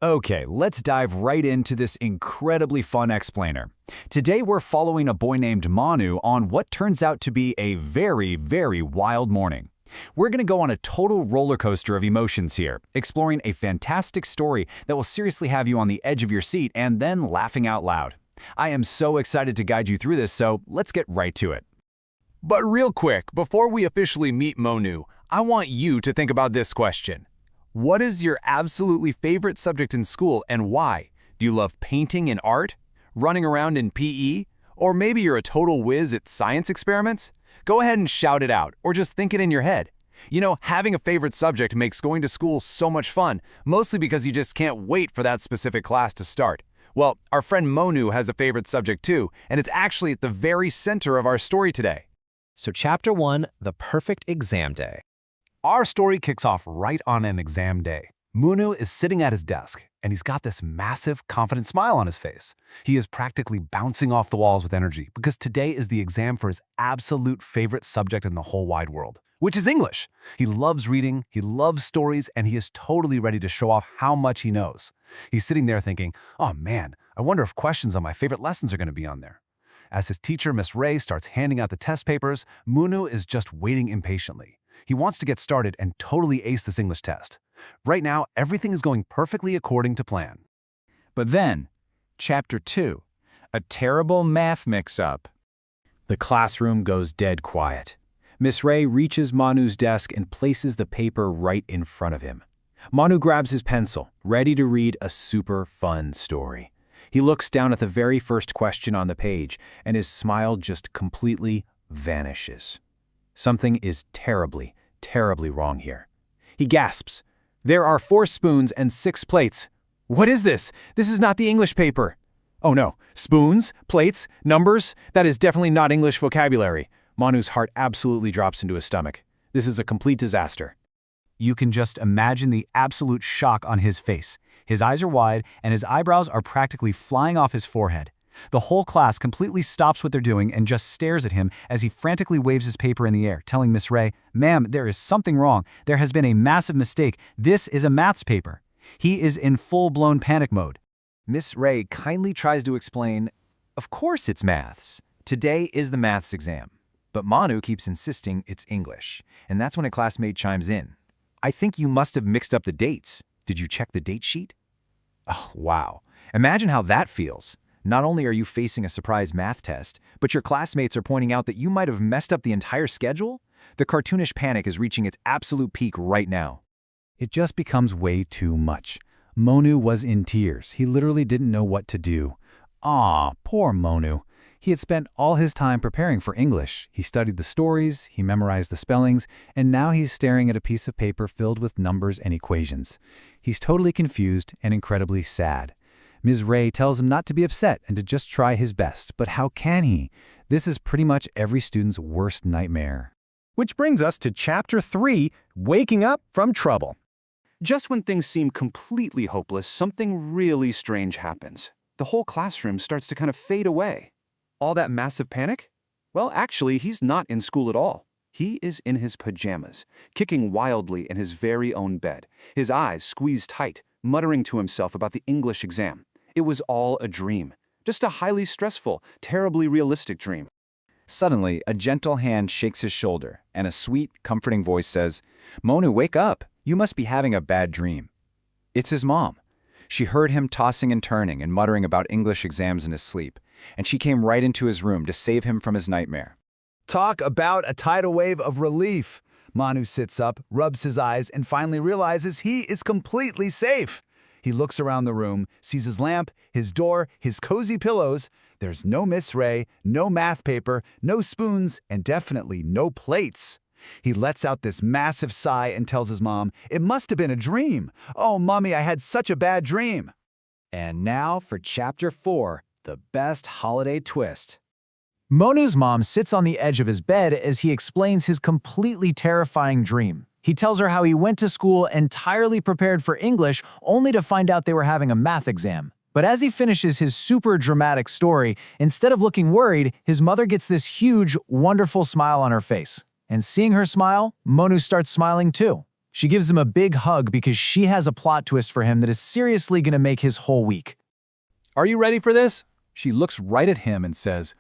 Okay, let's dive right into this incredibly fun explainer. Today we're following a boy named Monu on what turns out to be a very, very wild morning. We're going to go on a total roller coaster of emotions here, exploring a fantastic story that will seriously have you on the edge of your seat and then laughing out loud. I am so excited to guide you through this, so let's get right to it. But real quick, before we officially meet Monu, I want you to think about this question. What is your absolutely favorite subject in school and why? Do you love painting and art? Running around in PE? Or maybe you're a total whiz at science experiments? Go ahead and shout it out, or just think it in your head. You know, having a favorite subject makes going to school so much fun, mostly because you just can't wait for that specific class to start. Well, our friend Monu has a favorite subject too, and it's actually at the very center of our story today. So Chapter 1, The Perfect Exam Day. Our story kicks off right on an exam day. Monu is sitting at his desk, and he's got this massive, confident smile on his face. He is practically bouncing off the walls with energy because today is the exam for his absolute favorite subject in the whole wide world, which is English. He loves reading, he loves stories, and he is totally ready to show off how much he knows. He's sitting there thinking, oh man, I wonder if questions on my favorite lessons are going to be on there. As his teacher, Miss Ray, starts handing out the test papers, Monu is just waiting impatiently. He wants to get started and totally ace this English test. Right now, everything is going perfectly according to plan. But then, Chapter 2, a terrible math mix-up. The classroom goes dead quiet. Miss Ray reaches Monu's desk and places the paper right in front of him. Monu grabs his pencil, ready to read a super fun story. He looks down at the very first question on the page, and his smile just completely vanishes. Something is terribly, terribly wrong here. He gasps. There are 4 spoons and 6 plates. What is this? This is not the English paper. Oh no, spoons, plates, numbers? That is definitely not English vocabulary. Monu's heart absolutely drops into his stomach. This is a complete disaster. You can just imagine the absolute shock on his face. His eyes are wide, and his eyebrows are practically flying off his forehead. The whole class completely stops what they're doing and just stares at him as he frantically waves his paper in the air, telling Miss Ray, "Ma'am, there is something wrong. There has been a massive mistake. This is a maths paper." He is in full-blown panic mode. Miss Ray kindly tries to explain, "Of course it's maths. Today is the maths exam." But Monu keeps insisting it's English, and that's when a classmate chimes in. "I think you must have mixed up the dates. Did you check the date sheet?" Oh, wow. Imagine how that feels. Not only are you facing a surprise math test, but your classmates are pointing out that you might have messed up the entire schedule? The cartoonish panic is reaching its absolute peak right now. It just becomes way too much. Monu was in tears. He literally didn't know what to do. Aw, poor Monu. He had spent all his time preparing for English. He studied the stories, he memorized the spellings, and now he's staring at a piece of paper filled with numbers and equations. He's totally confused and incredibly sad. Ms. Ray tells him not to be upset and to just try his best, but how can he? This is pretty much every student's worst nightmare. Which brings us to Chapter 3, Waking Up from Trouble. Just when things seem completely hopeless, something really strange happens. The whole classroom starts to kind of fade away. All that massive panic? Well, actually, he's not in school at all. He is in his pajamas, kicking wildly in his very own bed, his eyes squeezed tight, muttering to himself about the English exam. It was all a dream, just a highly stressful, terribly realistic dream. Suddenly, a gentle hand shakes his shoulder, and a sweet, comforting voice says, "Monu, wake up. You must be having a bad dream." It's his mom. She heard him tossing and turning and muttering about English exams in his sleep, and she came right into his room to save him from his nightmare. Talk about a tidal wave of relief. Monu sits up, rubs his eyes, and finally realizes he is completely safe. He looks around the room, sees his lamp, his door, his cozy pillows. There's no Miss Ray, no math paper, no spoons, and definitely no plates. He lets out this massive sigh and tells his mom, "It must have been a dream. Oh, Mommy, I had such a bad dream." And now for Chapter 4, the best holiday twist. Monu's mom sits on the edge of his bed as he explains his completely terrifying dream. He tells her how he went to school entirely prepared for English only to find out they were having a math exam. But as he finishes his super dramatic story, instead of looking worried, his mother gets this huge, wonderful smile on her face. And seeing her smile, Monu starts smiling too. She gives him a big hug because she has a plot twist for him that is seriously going to make his whole week. Are you ready for this? She looks right at him and says,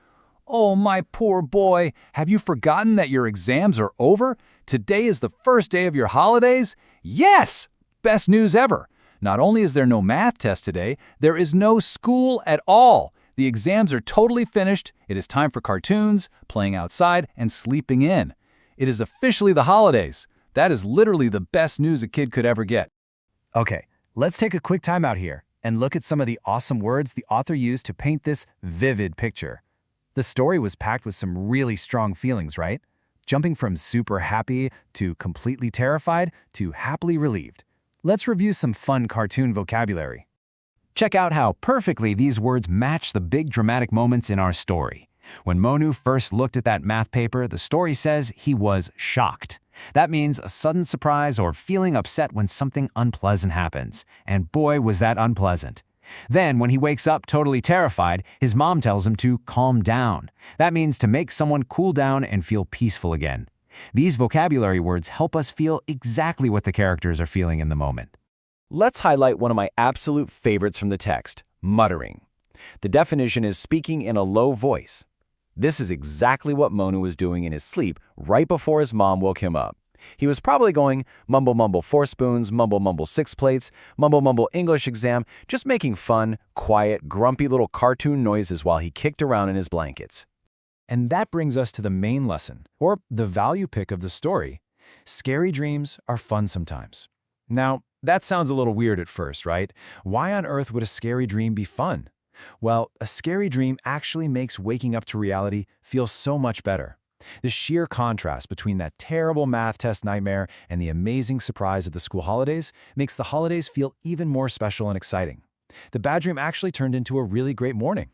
"Oh, my poor boy, have you forgotten that your exams are over? Today is the first day of your holidays?" Yes! Best news ever. Not only is there no math test today, there is no school at all. The exams are totally finished. It is time for cartoons, playing outside, and sleeping in. It is officially the holidays. That is literally the best news a kid could ever get. Okay, let's take a quick time out here and look at some of the awesome words the author used to paint this vivid picture. The story was packed with some really strong feelings, right? Jumping from super happy to completely terrified to happily relieved. Let's review some fun cartoon vocabulary. Check out how perfectly these words match the big dramatic moments in our story. When Monu first looked at that math paper, the story says he was shocked. That means a sudden surprise or feeling upset when something unpleasant happens. And boy, was that unpleasant. Then, when he wakes up totally terrified, his mom tells him to calm down. That means to make someone cool down and feel peaceful again. These vocabulary words help us feel exactly what the characters are feeling in the moment. Let's highlight one of my absolute favorites from the text, muttering. The definition is speaking in a low voice. This is exactly what Monu was doing in his sleep right before his mom woke him up. He was probably going mumble mumble 4 spoons, mumble mumble 6 plates, mumble mumble English exam, just making fun, quiet, grumpy little cartoon noises while he kicked around in his blankets. And that brings us to the main lesson, or the value pick of the story. Scary dreams are fun sometimes. Now, that sounds a little weird at first, right? Why on earth would a scary dream be fun? Well, a scary dream actually makes waking up to reality feel so much better. The sheer contrast between that terrible math test nightmare and the amazing surprise of the school holidays makes the holidays feel even more special and exciting. The bad dream actually turned into a really great morning.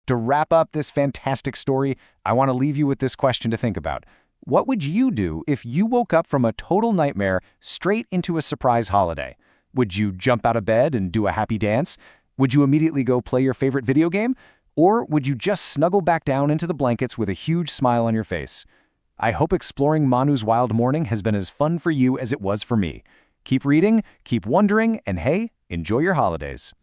To wrap up this fantastic story, I want to leave you with this question to think about. What would you do if you woke up from a total nightmare straight into a surprise holiday? Would you jump out of bed and do a happy dance? Would you immediately go play your favorite video game? Or would you just snuggle back down into the blankets with a huge smile on your face? I hope exploring Monu's wild morning has been as fun for you as it was for me. Keep reading, keep wondering, and hey, enjoy your holidays.